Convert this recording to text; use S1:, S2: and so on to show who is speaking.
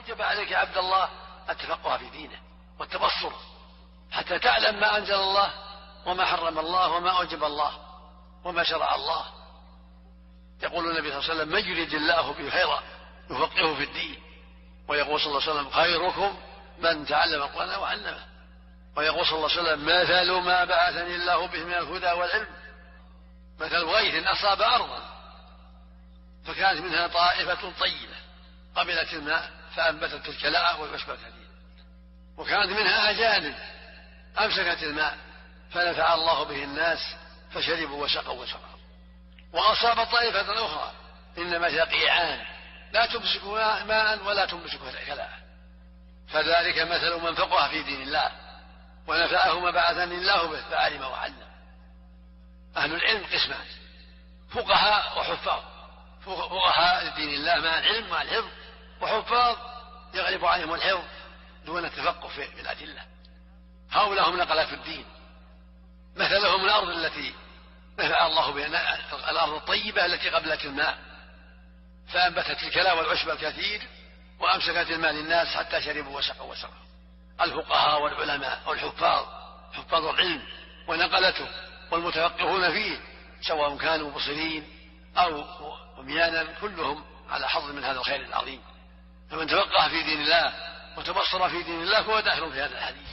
S1: أوجب عليك يا عبد الله التفقه في دينه والتبصر حتى تعلم ما أنزل الله وما حرم الله وما أوجب الله وما شرع الله. يقول النبي صلى الله عليه وسلم: من يريد الله به خيرا يفقهه في الدين. ويقول صلى الله عليه وسلم: خيركم من تعلم القرآن وعلمه. ويقول صلى الله عليه وسلم: مثل ما بعثني الله به من الهدى والعلم مثل غيث أصاب أرضا فكانت منها طائفة طيبة قبلت الماء فأنبتت الكلاء والعشب الكثير، وكانت منها أجانب أمسكت الماء فنفع الله به الناس فشربوا وسقوا وشربوا. وأصاب طائفة أخرى إنما هي قيعان لا تمسك ماء ولا تمسك كلاء، فذلك مثل من فقه في دين الله ونفعه ما بعثني الله به فعلم وعلم. أهل العلم قسمان: فقهاء وحفاظ. فقهاء لدين الله مع العلم مع الحفظ، وحفاظ يغلب عليهم الحفظ دون التفقه في الأدلة. هؤلاء هم نقلة الدين. مثلهم الأرض التي نفع الله بها، الأرض الطيبة التي قبلت الماء فأنبتت الكلاء والعشب الكثير وأمسكت الماء للناس حتى شربوا وسقوا وسقوا. الفقهاء والعلماء والحفاظ، حفاظ العلم ونقلته والمتفقهون فيه سواء كانوا مبصرين أو عميانا كلهم على حظ من هذا الخير العظيم. فمن تفقه في دين الله وتبصر في دين الله فهو داخل في هذا الحديث.